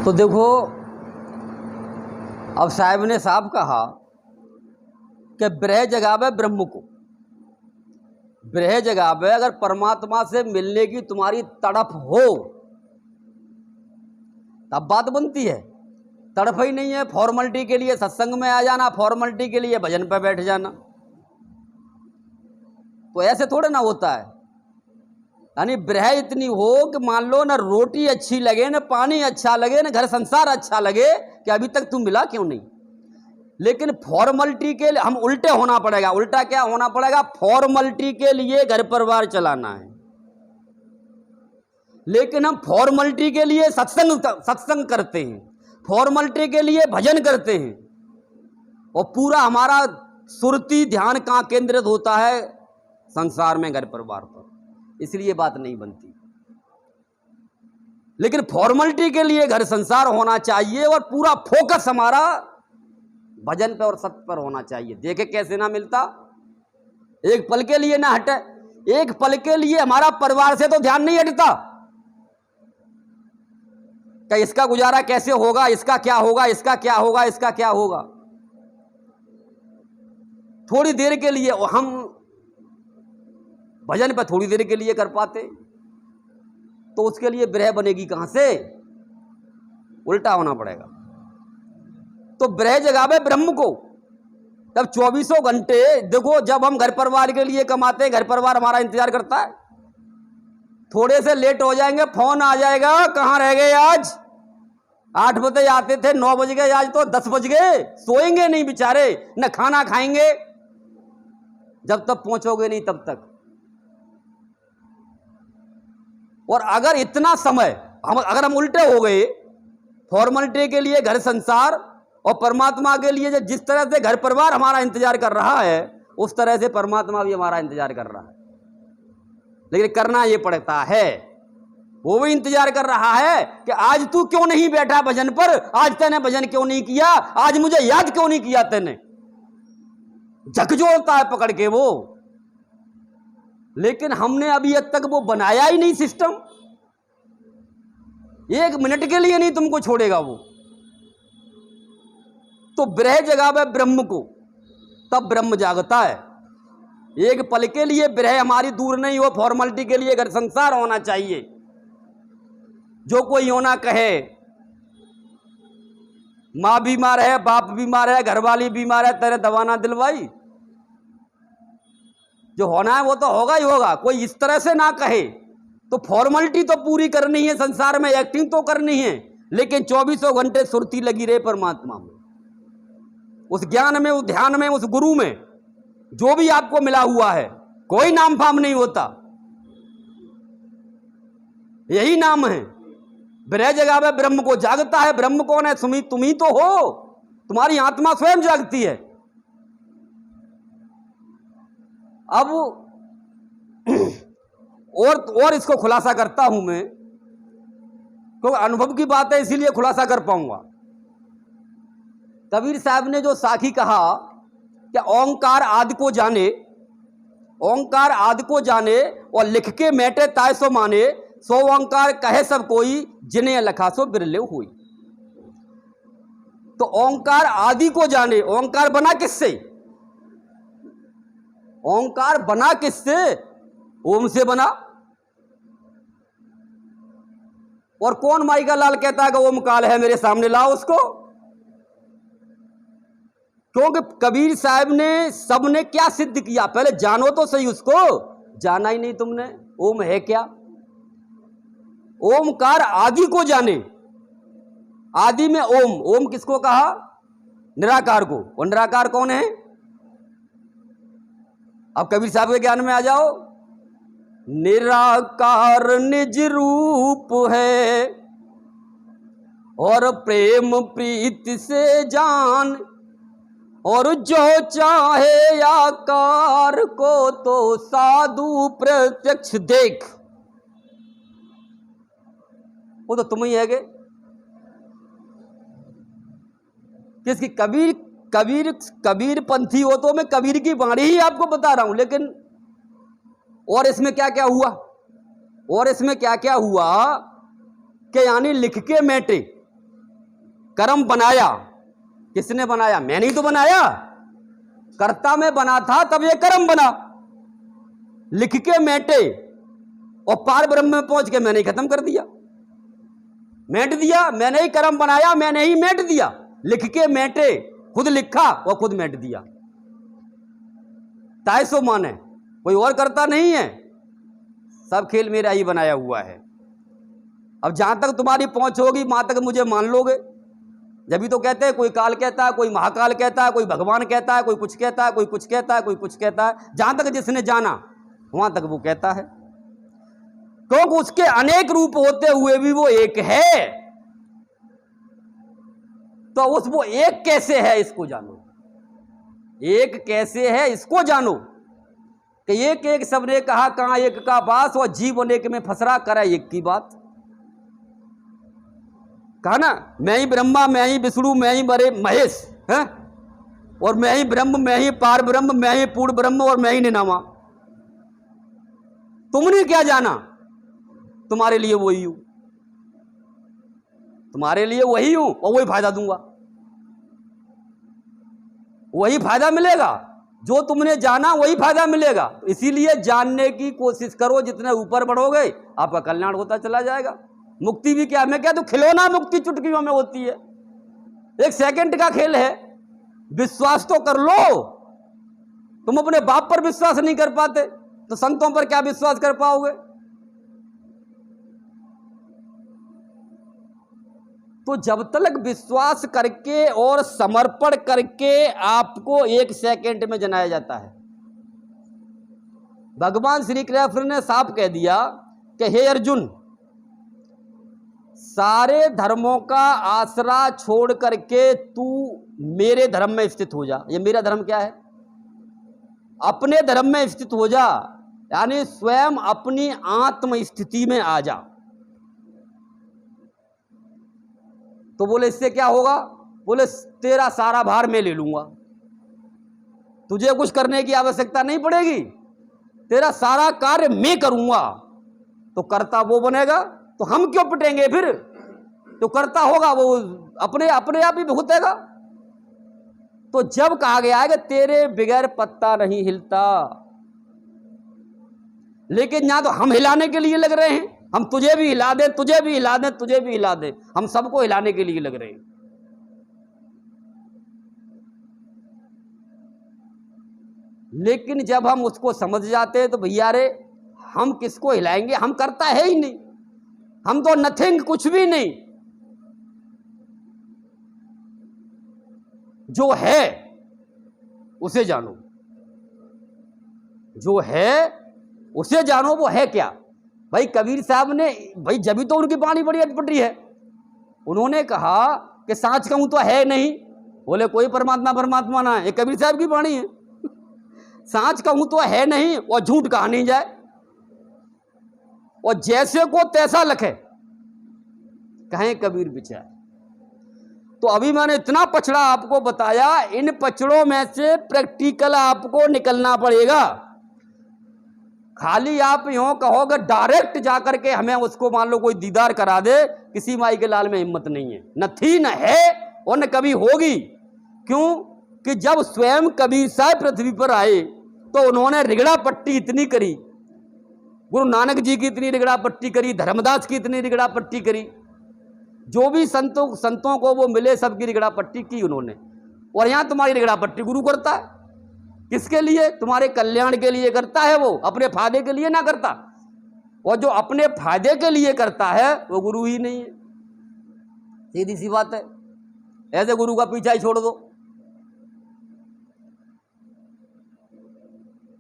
तो देखो, अब साहब ने साफ कहा कि ब्रह जगावे ब्रह्म को, ब्रह जगावे। अगर परमात्मा से मिलने की तुम्हारी तड़प हो तब बात बनती है। तड़प ही नहीं है, फॉर्मेलिटी के लिए सत्संग में आ जाना, फॉर्मेलिटी के लिए भजन पे बैठ जाना, तो ऐसे थोड़े ना होता है। यानी ब्रह इतनी हो कि मान लो ना रोटी अच्छी लगे, ना पानी अच्छा लगे, ना घर संसार अच्छा लगे कि अभी तक तू मिला क्यों नहीं। लेकिन फॉर्मेलिटी के लिए हम उल्टे होना पड़ेगा। उल्टा क्या होना पड़ेगा? फॉर्मेलिटी के लिए घर परिवार चलाना है, लेकिन हम फॉर्मेलिटी के लिए सत्संग करते हैं, फॉर्मेलिटी के लिए भजन करते हैं, और पूरा हमारा सुरती ध्यान कहाँ केंद्रित होता है? संसार में, घर परिवार पर। इसलिए बात नहीं बनती। लेकिन फॉर्मेलिटी के लिए घर संसार होना चाहिए और पूरा फोकस हमारा भजन पे और सत्य पर होना चाहिए। देखे कैसे ना मिलता, एक पल के लिए ना हटे। एक पल के लिए हमारा परिवार से तो ध्यान नहीं हटता कि इसका गुजारा कैसे होगा, इसका क्या होगा, इसका क्या होगा, इसका क्या होगा। थोड़ी देर के लिए हम भजन पे थोड़ी देर के लिए कर पाते, तो उसके लिए ब्रह बनेगी कहां से? उल्टा होना पड़ेगा। तो ब्रह जगावे ब्रह्म को। तब 24 घंटे देखो, जब हम घर परिवार के लिए कमाते हैं, घर परिवार हमारा इंतजार करता है। थोड़े से लेट हो जाएंगे, फोन आ जाएगा, कहां रह गए आज? 8 बजे आते थे, 9 बज गए, आज तो 10 बज गए। सोएंगे नहीं बेचारे, न खाना खाएंगे जब तक पहुंचोगे नहीं तब तक। और अगर इतना समय अगर हम उल्टे हो गए, फॉर्मेलिटी के लिए घर संसार और परमात्मा के लिए जिस तरह से घर परिवार हमारा इंतजार कर रहा है, उस तरह से परमात्मा भी हमारा इंतजार कर रहा है। लेकिन करना ये पड़ता है। वो भी इंतजार कर रहा है कि आज तू क्यों नहीं बैठा भजन पर, आज तूने भजन क्यों नहीं किया, आज मुझे याद क्यों नहीं किया तूने। झकझोरता है पकड़ के वो। लेकिन हमने अभी तक वो बनाया ही नहीं सिस्टम। एक मिनट के लिए नहीं तुमको छोड़ेगा वो। तो ब्रह जगावे ब्रह्म को, तब ब्रह्म जागता है। एक पल के लिए ब्रह हमारी दूर नहीं हो, फॉर्मेलिटी के लिए घर संसार होना चाहिए। जो कोई होना कहे, मां बीमार है, बाप बीमार है, घरवाली बीमार है, तेरे दवा ना दिलवाई, जो होना है वो तो होगा ही होगा। कोई इस तरह से ना कहे तो फॉर्मेलिटी तो पूरी करनी है, संसार में एक्टिंग तो करनी है, लेकिन 24 घंटे सुरती लगी रहे परमात्मा में, उस ज्ञान में, उस ध्यान में, उस गुरु में। जो भी आपको मिला हुआ है, कोई नाम फाम नहीं होता, यही नाम है। ब्रह जगावे ब्रह्म को। जागता है ब्रह्म कौन है? तुम ही तो हो। तुम्हारी आत्मा स्वयं जागती है। अब और इसको खुलासा करता हूं मैं, क्योंकि अनुभव की बात है, इसीलिए खुलासा कर पाऊंगा। कबीर साहब ने जो साखी कहा कि ओंकार आदि को जाने, ओंकार आदि को जाने और लिख के मैटे ताय सो माने, सो ओंकार कहे सब कोई, जिन्हें लखा सो बिरले हुई। तो ओंकार आदि को जाने, ओंकार बना किससे? ओंकार बना किससे? ओम से बना। और कौन माई का लाल कहता है कि ओम काल है, मेरे सामने लाओ उसको। क्योंकि कबीर साहब ने, सबने क्या सिद्ध किया? पहले जानो तो सही उसको। जाना ही नहीं तुमने। ओम है क्या? ओमकार आदि को जाने। आदि में ओम। ओम किसको कहा? निराकार को। और निराकार कौन है? अब कबीर साहब के ज्ञान में आ जाओ। निराकार निज रूप है और प्रेम प्रीति से जान, और जो चाहे आकार को तो साधु प्रत्यक्ष देख। वो तो तुम ही है। किसकी? कबीर पंथी हो तो मैं कबीर की वाणी ही आपको बता रहा हूं। लेकिन और इसमें क्या क्या हुआ? और इसमें क्या क्या हुआ कि यानी लिख के मैटे कर्म बनाया, किसने बनाया? मैंने ही तो बनाया। कर्ता में बना था तब ये कर्म बना। लिख के मेटे और पार ब्रह्म में पहुंच के मैंने ही खत्म कर दिया, मेट दिया। मैंने ही कर्म बनाया, मैंने ही मेट दिया। लिख के मेटे, खुद लिखा और खुद मेट दिया। ताय सो माने, कोई और करता नहीं है, सब खेल मेरा ही बनाया हुआ है। अब जहां तक तुम्हारी पहुंच होगी वहां तक मुझे मान लोगे। जब भी तो कहते हैं, कोई काल कहता है, कोई महाकाल कहता है, कोई भगवान कहता है, कोई कुछ कहता है, कोई कुछ कहता है, कोई कुछ कहता है। जहां तक जिसने जाना वहां तक वो कहता है, क्योंकि उसके अनेक रूप होते हुए भी वो एक है। तो उस वो एक कैसे है इसको जानो, एक कैसे है इसको जानो। कि एक एक सबने कहा कहां एक का बास, और जीव अनेक में फसरा करे एक की बात। कहा ना, मैं ही ब्रह्मा, मैं ही विष्णु, मैं ही बड़े महेश है, और मैं ही ब्रह्म, मैं ही पार ब्रह्म, मैं ही पूर्ण ब्रह्म, और मैं ही निनामा। तुमने क्या जाना? तुम्हारे लिए वही हूं, तुम्हारे लिए वही हूं, और वही फायदा दूंगा, वही फायदा मिलेगा। जो तुमने जाना वही फायदा मिलेगा। इसीलिए जानने की कोशिश करो, जितने ऊपर बढ़ोगे आपका कल्याण होता चला जाएगा। मुक्ति भी क्या, मैं क्या तो खिलौना मुक्ति चुटकियों में होती है, एक सेकंड का खेल है। विश्वास तो कर लो। तुम अपने बाप पर विश्वास नहीं कर पाते तो संतों पर क्या विश्वास कर पाओगे? तो जब तक विश्वास करके और समर्पण करके आपको एक सेकंड में जनाया जाता है। भगवान श्री कृष्ण ने साफ कह दिया कि हे अर्जुन, सारे धर्मों का आसरा छोड़ करके तू मेरे धर्म में स्थित हो जा। ये मेरा धर्म क्या है? अपने धर्म में स्थित हो जा, यानी स्वयं अपनी आत्म स्थिति में आ जा। तो बोले इससे क्या होगा? बोले तेरा सारा भार मैं ले लूंगा, तुझे कुछ करने की आवश्यकता नहीं पड़ेगी, तेरा सारा कार्य मैं करूंगा। तो करता वो बनेगा, तो हम क्यों पिटेंगे फिर? तो करता होगा वो अपने अपने आप ही भुगतेगा। तो जब कहा गया है कि तेरे बगैर पत्ता नहीं हिलता, लेकिन यहां तो हम हिलाने के लिए लग रहे हैं, हम तुझे भी हिला दें, तुझे भी हिला दें, तुझे भी हिला दें, हम सबको हिलाने के लिए लग रहे हैं। लेकिन जब हम उसको समझ जाते हैं तो भैया रे, हम किसको हिलाएंगे? हम करता है ही नहीं, हम तो नथिंग, कुछ भी नहीं। जो है उसे जानो, जो है उसे जानो। वो है क्या? भाई कबीर साहब ने, भाई जब तो उनकी पानी बड़ी अटपट रही है। उन्होंने कहा कि सांच कहूं तो है नहीं, बोले कोई परमात्मा परमात्मा ना है, ये कबीर साहब की वाणी है। सांच कहूं तो है नहीं और झूठ कहा नहीं जाए, और जैसे को तैसा लखे, कहें कबीर विचार। तो अभी मैंने इतना पछड़ा आपको बताया, इन पछड़ों में से प्रैक्टिकल आपको निकलना पड़ेगा। खाली आप यूं कहोगे डायरेक्ट जाकर के हमें उसको मान लो कोई दीदार करा दे, किसी माई के लाल में हिम्मत नहीं है, न थी न है और न कभी होगी। क्यों कि जब स्वयं कबीर साहब पृथ्वी पर आए तो उन्होंने रिगड़ा पट्टी इतनी करी, गुरु नानक जी की इतनी रिगड़ा पट्टी करी, धर्मदास की इतनी रिगड़ा पट्टी करी, जो भी संतों को वो मिले सबकी रिगड़ा पट्टी की उन्होंने। और यहां तुम्हारी रिगड़ा पट्टी गुरु करता है, किसके लिए? तुम्हारे कल्याण के लिए करता है, वो अपने फायदे के लिए ना करता। और जो अपने फायदे के लिए करता है वो गुरु ही नहीं है, सीधी सी बात है। ऐसे गुरु का पीछा ही छोड़ दो।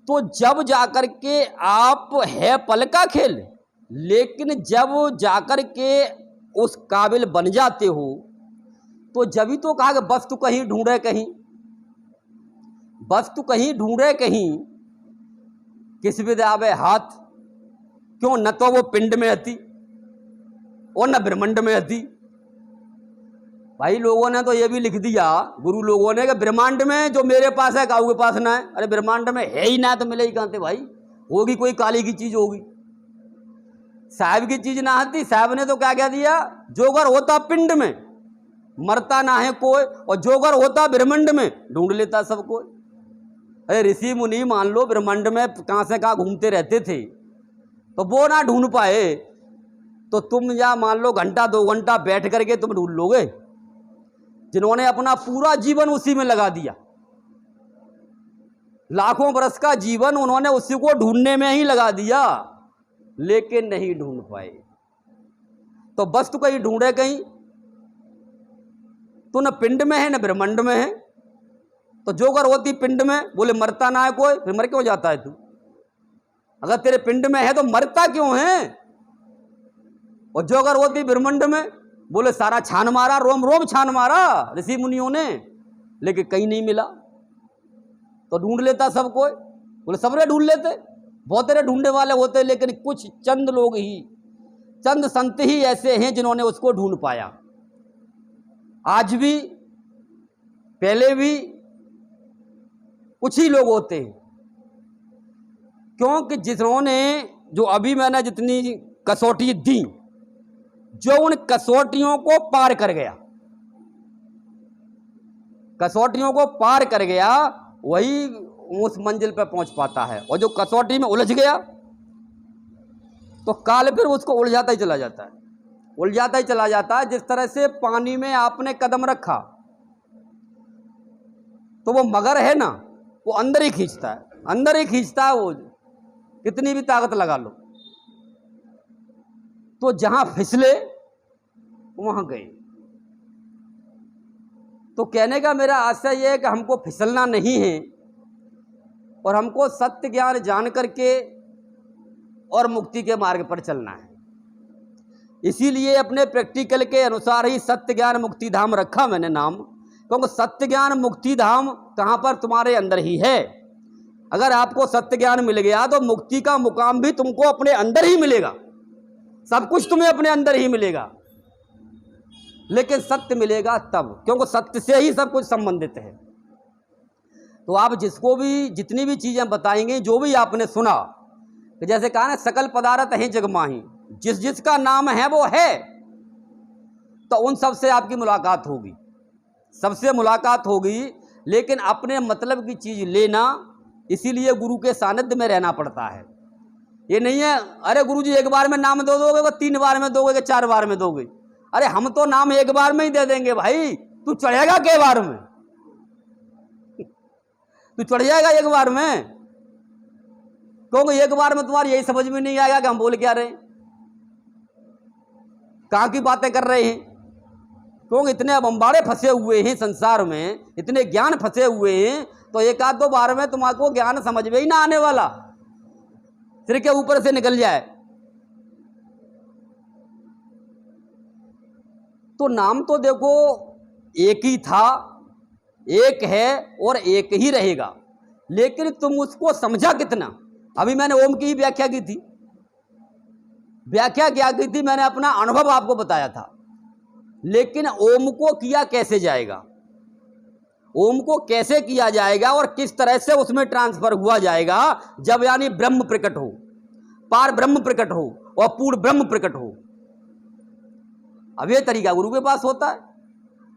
तो जब जाकर के आप है पल का खेल, लेकिन जब जाकर के उस काबिल बन जाते हो तो जब ही तो कहा कि वस्तु कहीं ढूंढे कहीं, वस्तु कहीं ढूंढे कहीं, किस विदावे हाथ। क्यों? न तो वो पिंड में हती और न ब्रह्मांड में हती। भाई लोगों ने तो ये भी लिख दिया, गुरु लोगों ने, कि ब्रह्मांड में जो मेरे पास है काऊ के पास ना है। अरे ब्रह्मांड में है ही ना तो मिले ही कहां से भाई? होगी कोई काली की चीज होगी, साहब की चीज ना आती। साहब ने तो क्या कह दिया, जो अगर होता पिंड में मरता ना है कोई, और जोगर होता ब्रह्मांड में ढूंढ लेता सब कोई। अरे ऋषि मुनि मान लो ब्रह्मांड में कहाँ से कहाँ घूमते रहते थे, तो वो ना ढूंढ पाए, तो तुम या मान लो घंटा 2 घंटा बैठ करके तुम ढूंढ लोगे? जिन्होंने अपना पूरा जीवन उसी में लगा दिया, लाखों बरस का जीवन उन्होंने उसी को ढूंढने में ही लगा दिया, लेकिन नहीं ढूंढ पाए। तो वस्तु कहीं ढूंढे कहीं, तो न पिंड में है न ब्रह्मांड में है। तो जोगर होती पिंड में, बोले मरता ना है कोई, फिर मर क्यों जाता है तू? अगर तेरे पिंड में है तो मरता क्यों है? और जोगर होती ब्रह्मांड में, बोले सारा छान मारा, रोम रोम छान मारा ऋषि मुनियों ने, लेकिन कहीं नहीं मिला। तो ढूंढ लेता सब कोई, बोले सबने ढूंढ लेते, बहुत तेरे ढूंढने वाले होते, लेकिन कुछ चंद लोग ही, चंद संत ही ऐसे हैं जिन्होंने उसको ढूंढ पाया। आज भी, पहले भी कुछ ही लोग होते हैं, क्योंकि जिन्होंने, जो अभी मैंने जितनी कसौटी दी, जो उन कसौटियों को पार कर गया, कसौटियों को पार कर गया, वही उस मंजिल पर पहुंच पाता है। और जो कसौटी में उलझ गया, तो काल फिर उसको उलझाता ही चला जाता है, उलझाता ही चला जाता है। जिस तरह से पानी में आपने कदम रखा, तो वो मगर है ना, वो अंदर ही खींचता है, अंदर ही खींचता है, वो कितनी भी ताकत लगा लो, तो जहां फिसले वहां गए। तो कहने का मेरा आशय यह है कि हमको फिसलना नहीं है, और हमको सत्य ज्ञान जान करके और मुक्ति के मार्ग पर चलना है। इसीलिए अपने प्रैक्टिकल के अनुसार ही सत्य ज्ञान मुक्ति धाम रखा मैंने नाम, क्योंकि सत्य ज्ञान मुक्ति धाम कहाँ पर? तुम्हारे अंदर ही है। अगर आपको सत्य ज्ञान मिल गया तो मुक्ति का मुकाम भी तुमको अपने अंदर ही मिलेगा, सब कुछ तुम्हें अपने अंदर ही मिलेगा। लेकिन सत्य मिलेगा तब, क्योंकि सत्य से ही सब कुछ संबंधित है। तो आप जिसको भी, जितनी भी चीजें बताएंगे, जो भी आपने सुना, कि जैसे कहा ना सकल पदार्थ है जग माही, जिस जिसका नाम है वो है, तो उन सब से आपकी मुलाकात होगी, सबसे मुलाकात होगी। लेकिन अपने मतलब की चीज लेना, इसीलिए गुरु के सानिध्य में रहना पड़ता है। ये नहीं है अरे गुरु जी एक बार में नाम दे दोगे, वो 3 बार में दोगे, 4 बार में दोगे। अरे हम तो नाम एक बार में ही दे देंगे भाई, तू चढ़ेगा के बार में? तू चढ़ जाएगा एक बार में, क्योंकि एक बार में तुम्हारी यही समझ में नहीं आएगा कि हम बोल क्या रहे हैं, कहाँ की बातें कर रहे हैं। क्योंकि इतने बम्बाड़े फंसे हुए हैं संसार में, इतने ज्ञान फंसे हुए हैं, तो 1-2 बार में तुम्हारे ज्ञान समझ में ही ना आने वाला, सिर के ऊपर से निकल जाए। तो नाम तो देखो एक ही था, एक है और एक ही रहेगा, लेकिन तुम उसको समझा कितना। अभी मैंने ओम की ही व्याख्या की थी, व्याख्या क्या की थी, मैंने अपना अनुभव आपको बताया था। लेकिन ओम को किया कैसे जाएगा, ओम को कैसे किया जाएगा और किस तरह से उसमें ट्रांसफर हुआ जाएगा, जब यानी ब्रह्म प्रकट हो, पार ब्रह्म प्रकट हो और पूर्ण ब्रह्म प्रकट हो। अब ये तरीका गुरु के पास होता है।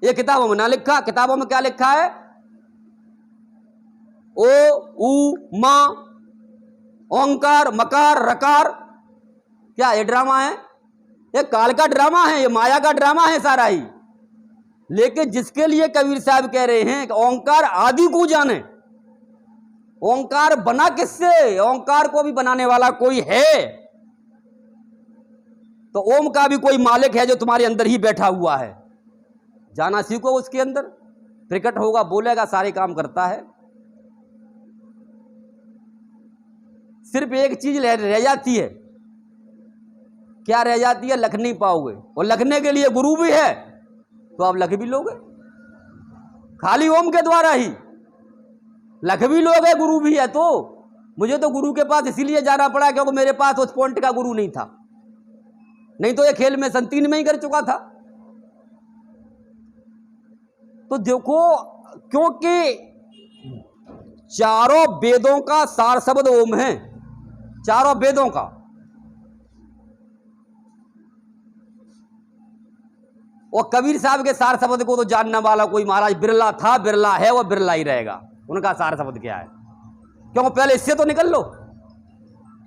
ये किताबों में ना लिखा, किताबों में क्या लिखा है? ओ उ मा, ओंकार मकार रकार, क्या ये ड्रामा है? ये काल का ड्रामा है, ये माया का ड्रामा है सारा ही। लेकिन जिसके लिए कबीर साहब कह रहे हैं कि ओंकार आदि को जाने, ओंकार बना किससे? ओंकार को भी बनाने वाला कोई है, तो ओम का भी कोई मालिक है जो तुम्हारे अंदर ही बैठा हुआ है। जाना सीखो, उसके अंदर प्रकट होगा, बोलेगा, सारे काम करता है। सिर्फ एक चीज रह जाती है, क्या रह जाती है? लख नहीं पाओगे, और लखने के लिए गुरु भी है तो आप लख भी लोगे, खाली ओम के द्वारा ही लख भी लोगे, गुरु भी है। तो मुझे तो गुरु के पास इसीलिए जाना पड़ा क्योंकि मेरे पास उस पॉइंट का गुरु नहीं था, नहीं तो ये खेल में सन 3 में ही कर चुका था। तो देखो, क्योंकि चारों वेदों का सार शब्द ओम है, चारों वेदों का, और कबीर साहब के सार शब्द को तो जानने वाला कोई महाराज बिरला था, बिरला है, वो बिरला ही रहेगा। उनका सार शब्द क्या है? क्यों? पहले इससे तो निकल लो।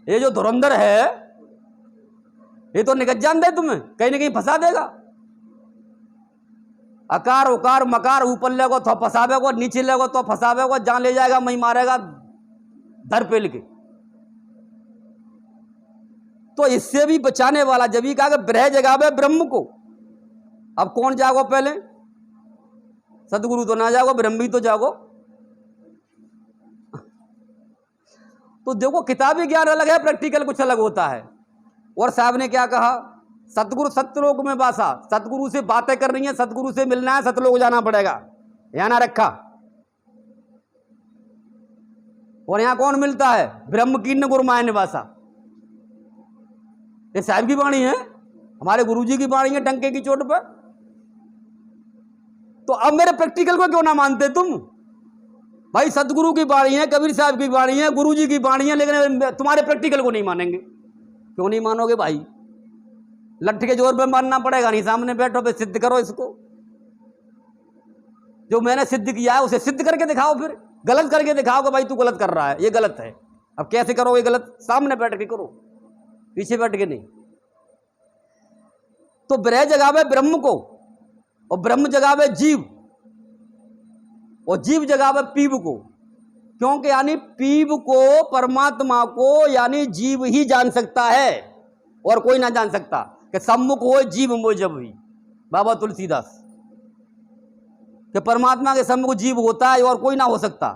ये जो धुरंधर है ये तो निकल जान दे, तुम्हें कहीं ना कहीं फंसा देगा। अकार उकार मकार ऊपर लेगो तो फंसावेगो, नीचे लेगो तो फंसावेगो, जान ले जाएगा, मई मारेगा धर पेल के। तो इससे भी बचाने वाला जब ही कहा कि ब्रह जगावे ब्रह्म को। अब कौन जागो? पहले सदगुरु तो ना जागो, ब्रह्म भी तो जागो। तो देखो किताबी ज्ञान अलग है, प्रैक्टिकल कुछ अलग होता है। और साहब ने क्या कहा? सतगुरु सत्यलोक में वासा। सतगुरु से बातें करनी है, सतगुरु से मिलना है, सतलोक जाना पड़ेगा। यहां ना रखा। और यहां कौन मिलता है? ब्रह्म कीर्ण गुरमाय निवासा। ये साहब की वाणी है, हमारे गुरुजी की वाणी है, डंके की चोट पर। तो अब मेरे प्रैक्टिकल को क्यों ना मानते तुम? भाई सतगुरु की वाणी है, कबीर साहब की वाणी है, गुरुजी की वाणी है, लेकिन तुम्हारे प्रैक्टिकल को नहीं मानेंगे। क्यों नहीं मानोगे भाई? लठ के जोर पे मानना पड़ेगा। नहीं, सामने बैठो पे सिद्ध करो इसको। जो मैंने सिद्ध किया है उसे सिद्ध करके दिखाओ, फिर गलत करके दिखाओ कि भाई तू गलत कर रहा है, ये गलत है। अब कैसे करोगे गलत? सामने बैठ के करो, पीछे बैठ के नहीं। तो ब्रह जगावे ब्रह्म को, और ब्रह्म जगावे जीव, और जीव जगावे पीव को। क्योंकि यानी पीव को, परमात्मा को यानी जीव ही जान सकता है, और कोई ना जान सकता। कि सम्मुख हो जीव मोह जब ही, बाबा तुलसीदास। कि परमात्मा के सम्मुख जीव होता है और कोई ना हो सकता।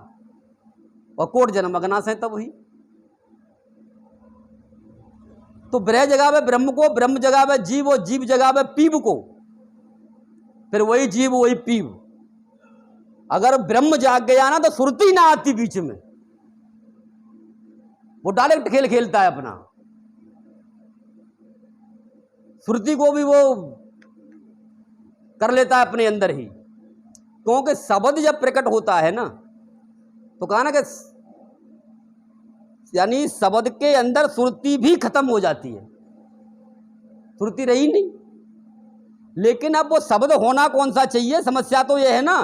और कोट जन्म अगनाश है तब ही। तो ब्रह जगावे ब्रह्म को, ब्रह्म जगावे जीव, और जीव जगावे पीव को। फिर वही जीव वही पीव। अगर ब्रह्म जाग गया ना तो सुरती ना आती बीच में, वो डायरेक्ट खेल खेलता है अपना। सुरती को भी वो कर लेता है अपने अंदर ही। क्योंकि शब्द जब प्रकट होता है ना, तो कहा ना कि यानी शब्द के अंदर सुरती भी खत्म हो जाती है, सुरती रही नहीं। लेकिन अब वो शब्द होना कौन सा चाहिए? समस्या तो ये है ना,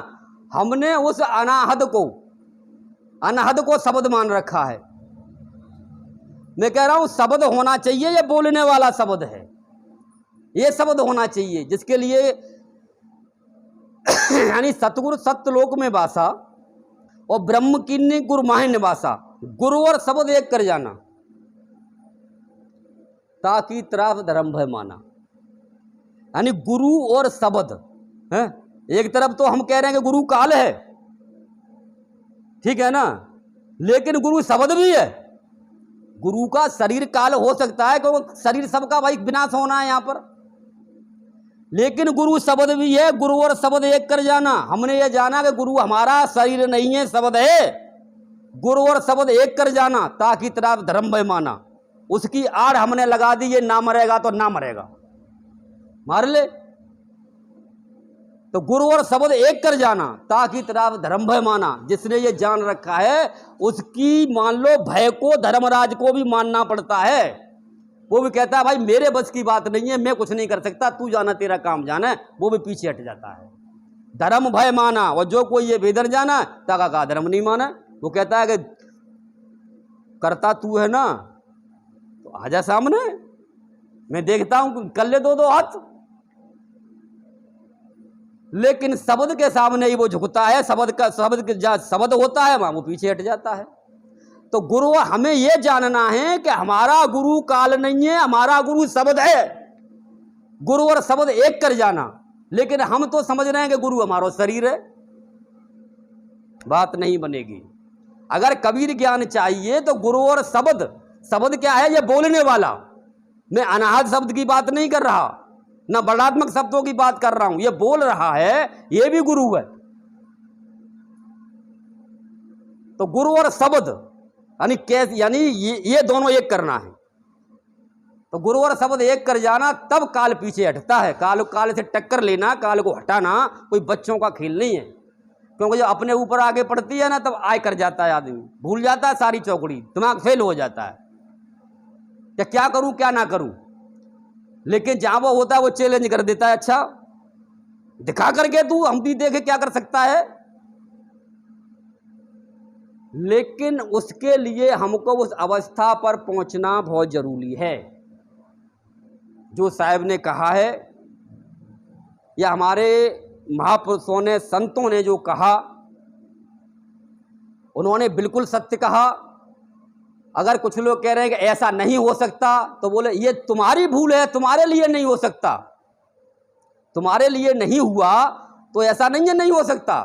हमने उस अनाहद को शब्द मान रखा है। मैं कह रहा हूं शब्द होना चाहिए, ये बोलने वाला शब्द है, ये शब्द होना चाहिए, जिसके लिए यानी सतगुरु सत्यलोक में वासा, और ब्रह्म कीन्य गुरमाह निवासा। गुरु और शब्द एक कर जाना, ताकि त्रास धर्म भय माना। यानी गुरु और शब्द है। एक तरफ तो हम कह रहे हैं कि गुरु काल है, ठीक है ना, लेकिन गुरु शब्द भी है। गुरु का शरीर काल हो सकता है, क्योंकि शरीर सबका भाई विनाश होना है यहां पर, लेकिन गुरु शब्द भी है। गुरु और शब्द एक कर जाना। हमने ये जाना कि गुरु हमारा शरीर नहीं है, शब्द है। गुरु और शब्द एक कर जाना, ताकि तेरा धर्म भय माना। उसकी आड़ हमने लगा दी, ये ना मरेगा तो ना मरेगा, मार ले। तो गुरु और शब्द एक कर जाना, ताकि तेरा धर्म भय माना। जिसने ये जान रखा है उसकी मान लो भय को, धर्मराज को भी मानना पड़ता है। वो भी कहता है भाई मेरे बस की बात नहीं है, मैं कुछ नहीं कर सकता, तू जाना, तेरा काम जाना। वो भी पीछे हट जाता है। धर्म भय माना। और जो कोई ये बेदर जाना, ताका का धर्म नहीं माना। वो कहता है कि करता तू है ना, तो आजा सामने, मैं देखता हूं, कर ले दो हाथ। लेकिन शब्द के सामने ही वो झुकता है। शब्द होता है वहां वो पीछे हट जाता है। तो गुरु, हमें यह जानना है कि हमारा गुरु काल नहीं है, हमारा गुरु शब्द है। गुरु और शब्द एक कर जाना। लेकिन हम तो समझ रहे हैं कि गुरु हमारा शरीर है, बात नहीं बनेगी। अगर कबीर ज्ञान चाहिए तो गुरु और शब्द क्या है? ये बोलने वाला। मैं अनाहत शब्द की बात नहीं कर रहा, ना वर्णात्मक शब्दों की बात कर रहा हूं। ये बोल रहा है, ये भी गुरु है। तो गुरु और शब्द यानी ये दोनों एक करना है। तो गुरु और शब्द एक कर जाना, तब काल पीछे हटता है। काल से टक्कर लेना, काल को हटाना कोई बच्चों का खेल नहीं है। क्योंकि जब अपने ऊपर आगे पड़ती है ना, तब आय कर जाता है आदमी, भूल जाता है सारी चौकड़ी, दिमाग फेल हो जाता है क्या करूं क्या ना करूं। लेकिन जहां वो होता है वो चैलेंज कर देता है, अच्छा दिखा करके तू हम भी देखे क्या कर सकता है। लेकिन उसके लिए हमको उस अवस्था पर पहुंचना बहुत जरूरी है। जो साहब ने कहा है या हमारे महापुरुषों ने, संतों ने जो कहा, उन्होंने बिल्कुल सत्य कहा। अगर कुछ लोग कह रहे हैं कि ऐसा नहीं हो सकता, तो बोले ये तुम्हारी भूल है, तुम्हारे लिए नहीं हो सकता। तुम्हारे लिए नहीं हुआ तो ऐसा नहीं है नहीं हो सकता।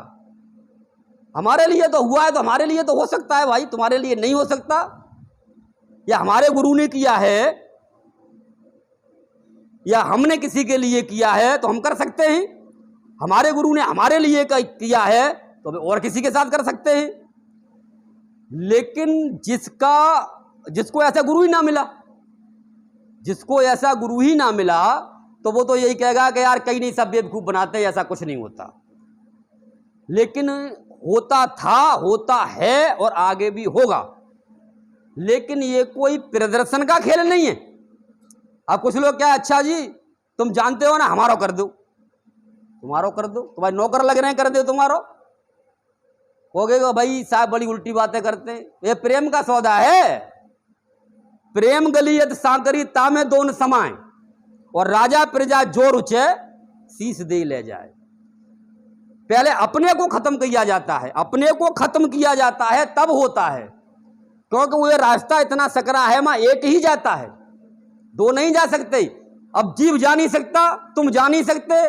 हमारे लिए तो हुआ है तो हमारे लिए तो हो सकता है भाई, तुम्हारे लिए नहीं हो सकता। या हमारे गुरु ने किया है या हमने किसी के लिए किया है तो हम कर सकते हैं। हमारे गुरु ने हमारे लिए किया है तो और किसी के साथ कर सकते हैं। लेकिन जिसको ऐसा गुरु ही ना मिला, जिसको ऐसा गुरु ही ना मिला, तो वो तो यही कहेगा कि यार कहीं नहीं, सब बेवकूफ बनाते हैं, ऐसा कुछ नहीं होता। लेकिन होता था, होता है और आगे भी होगा। लेकिन ये कोई प्रदर्शन का खेल नहीं है। अब कुछ लोग क्या, अच्छा जी तुम जानते हो ना, हमारा कर दो, तुम्हारो कर दो, तुम्हारे नौकर लग रहे हैं, कर दो तुम्हारो। कहोगे भाई साहब बड़ी उल्टी बातें करते हैं। ये प्रेम का सौदा है। प्रेम गलियत सांकरी तामे दोन समाए, और राजा प्रजा जो रुचे शीश दे ले जाए। पहले अपने को खत्म किया जाता है, अपने को खत्म किया जाता है तब होता है। क्योंकि वो रास्ता इतना सकरा है, वहां एक ही जाता है, दो नहीं जा सकते। अब जीव जा नहीं सकता, तुम जा नहीं सकते,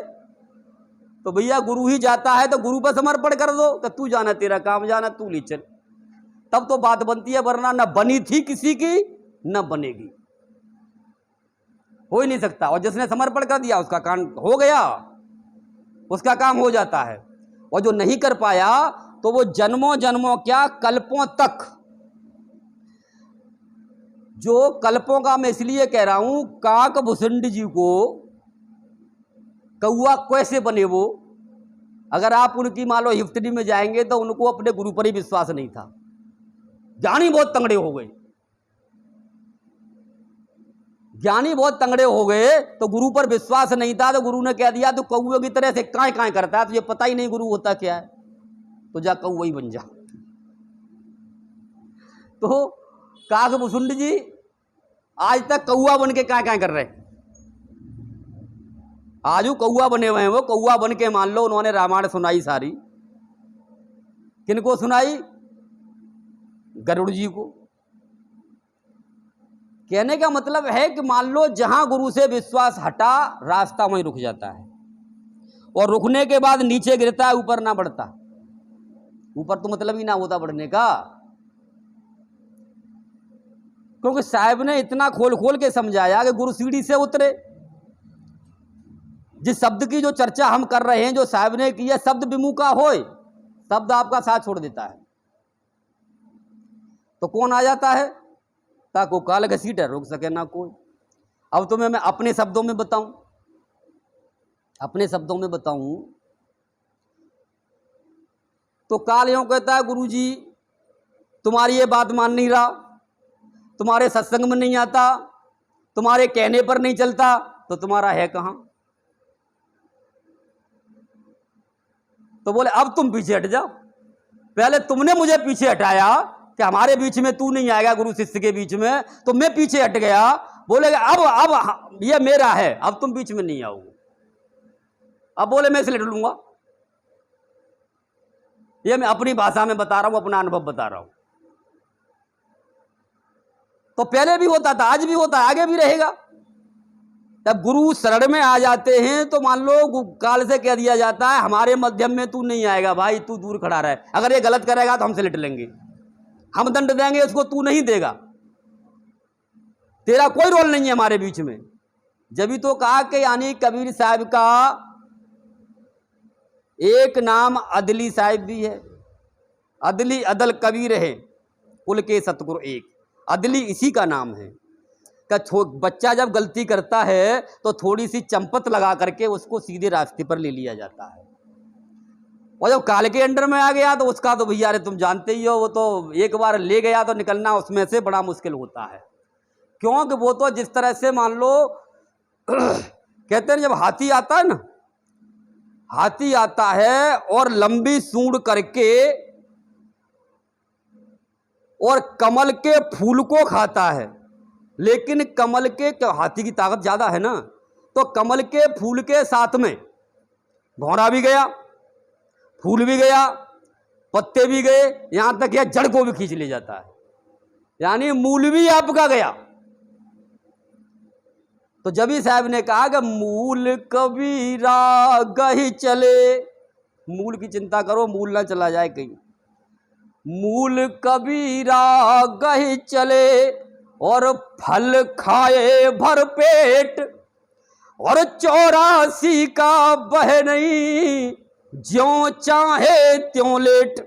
तो भैया गुरु ही जाता है तो गुरु पर समर्पण कर दो कि तू जाना, तेरा काम जाना, तू ले चल। तब तो बात बनती है, वरना न बनी थी किसी की न बनेगी, हो ही नहीं सकता। और जिसने समर्पण कर दिया उसका काम हो गया, उसका काम हो जाता है। और जो नहीं कर पाया तो वो जन्मों जन्मों क्या कल्पों तक, जो कल्पों का मैं इसलिए कह रहा हूं, काक भुसुंड जी को कौआ कैसे बने वो, अगर आप उनकी मान लो हिफ्तरी में जाएंगे तो उनको अपने गुरु पर ही विश्वास नहीं था। ज्ञानी बहुत तंगड़े हो गए, ज्ञानी बहुत तंगड़े हो गए, तो गुरु पर विश्वास नहीं था, तो गुरु ने कह दिया तो कौए की तरह से काए काए करता है, तुझे पता ही नहीं गुरु होता क्या है, तो जा कौआ ही बन जा। तो काक भुसुंड जी आज तक कौआ बन के काए काए कर रहे, आज वो कौआ बने हुए हैं। वो कौआ बन के मान लो उन्होंने रामायण सुनाई सारी, किनको सुनाई? गरुड़ जी को। कहने का मतलब है कि मान लो जहां गुरु से विश्वास हटा, रास्ता वहीं रुक जाता है, और रुकने के बाद नीचे गिरता है, ऊपर ना बढ़ता। ऊपर तो मतलब ही ना होता बढ़ने का, क्योंकि साहब ने इतना खोल खोल के समझाया कि गुरु सीढ़ी से उतरे। जिस शब्द की जो चर्चा हम कर रहे हैं, जो साहब ने की है, शब्द विमुखा होए, शब्द आपका साथ छोड़ देता है, तो कौन आ जाता है? ताको काल घसीट है, रोक सके ना कोई। अब तुम्हें मैं अपने शब्दों में बताऊं, अपने शब्दों में बताऊं तो काल यूं कहता है, गुरु जी तुम्हारी ये बात मान नहीं रहा, तुम्हारे सत्संग में नहीं आता, तुम्हारे कहने पर नहीं चलता, तो तुम्हारा है कहां? तो बोले अब तुम पीछे हट जाओ, पहले तुमने मुझे पीछे हटाया कि हमारे बीच में तू नहीं आएगा, गुरु शिष्य के बीच में, तो मैं पीछे हट गया। बोले अब ये मेरा है, अब तुम बीच में नहीं आओगे। अब बोले मैं इसलिए लूंगा, ये मैं अपनी भाषा में बता रहा हूं, अपना अनुभव बता रहा हूं। तो पहले भी होता था, आज भी होता है, आगे भी रहेगा। जब गुरु शरण में आ जाते हैं तो मान लो काल से कह दिया जाता है हमारे मध्यम में तू नहीं आएगा भाई, तू दूर खड़ा रहे, अगर ये गलत करेगा तो हमसे लिट लेंगे, हम दंड देंगे, उसको तू नहीं देगा, तेरा कोई रोल नहीं है हमारे बीच में। जब भी तो कहा कि यानी कबीर साहब का एक नाम अदली साहब भी है, अदली अदल कबीर है, कुल के सतगुरु एक, अदली इसी का नाम है। का बच्चा जब गलती करता है तो थोड़ी सी चंपत लगा करके उसको सीधे रास्ते पर ले लिया जाता है, और जब काल के अंडर में आ गया तो उसका तो भैया तुम जानते ही हो, वो तो एक बार ले गया तो निकलना उसमें से बड़ा मुश्किल होता है। क्योंकि वो तो जिस तरह से मान लो कहते हैं जब हाथी आता है ना, हाथी आता है और लंबी सूंड करके और कमल के फूल को खाता है, लेकिन कमल के, हाथी की ताकत ज्यादा है ना, तो कमल के फूल के साथ में भौरा भी गया, फूल भी गया, पत्ते भी गए, यहां तक यह जड़ को भी खींच ले जाता है, यानी मूल भी आपका गया। तो जबी साहब ने कहा कि मूल कबीरा गही चले, मूल की चिंता करो, मूल ना चला जाए कहीं। मूल कबीरा गही चले और फल खाए भर पेट, और 84 का बह नहीं, ज्यों चाहे त्यों लेट।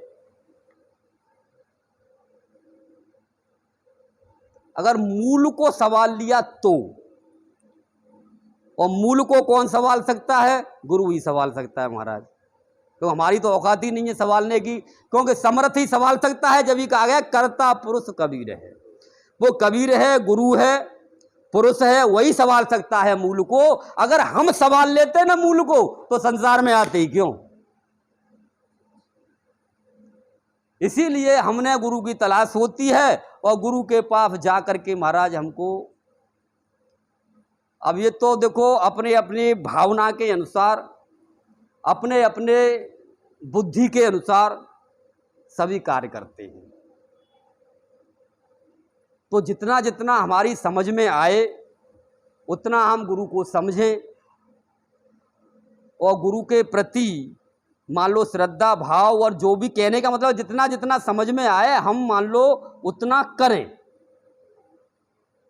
अगर मूल को सवाल लिया तो, और मूल को कौन सवाल सकता है? गुरु ही सवाल सकता है महाराज। तो हमारी तो औकात ही नहीं है सवालने की, क्योंकि समर्थ ही सवाल सकता है। जब ही कहा गया कर्ता पुरुष कबीर है, वो कबीर है, गुरु है, पुरुष है, वही सवाल सकता है मूल को। अगर हम सवाल लेते ना मूल को, तो संसार में आते ही क्यों? इसीलिए हमने गुरु की तलाश होती है, और गुरु के पास जा करके महाराज हमको, अब ये तो देखो अपने अपनी भावना के अनुसार, अपने अपने बुद्धि के अनुसार सभी कार्य करते हैं। तो जितना जितना हमारी समझ में आए उतना हम गुरु को समझें, और गुरु के प्रति मान लो श्रद्धा भाव, और जो भी कहने का मतलब जितना जितना समझ में आए हम मान लो उतना करें,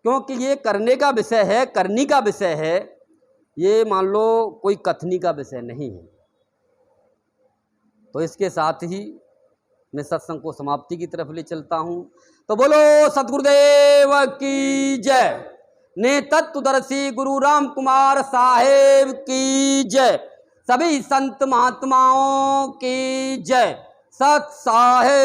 क्योंकि ये करने का विषय है, करनी का विषय है, ये मान लो कोई कथनी का विषय नहीं है। तो इसके साथ ही मैं सत्संग को समाप्ति की तरफ ले चलता हूं। तो बोलो सतगुरुदेव की जय, ने तत्वदर्शी गुरु राम कुमार साहेब की जय, सभी संत महात्माओं की जय, सत साहेब।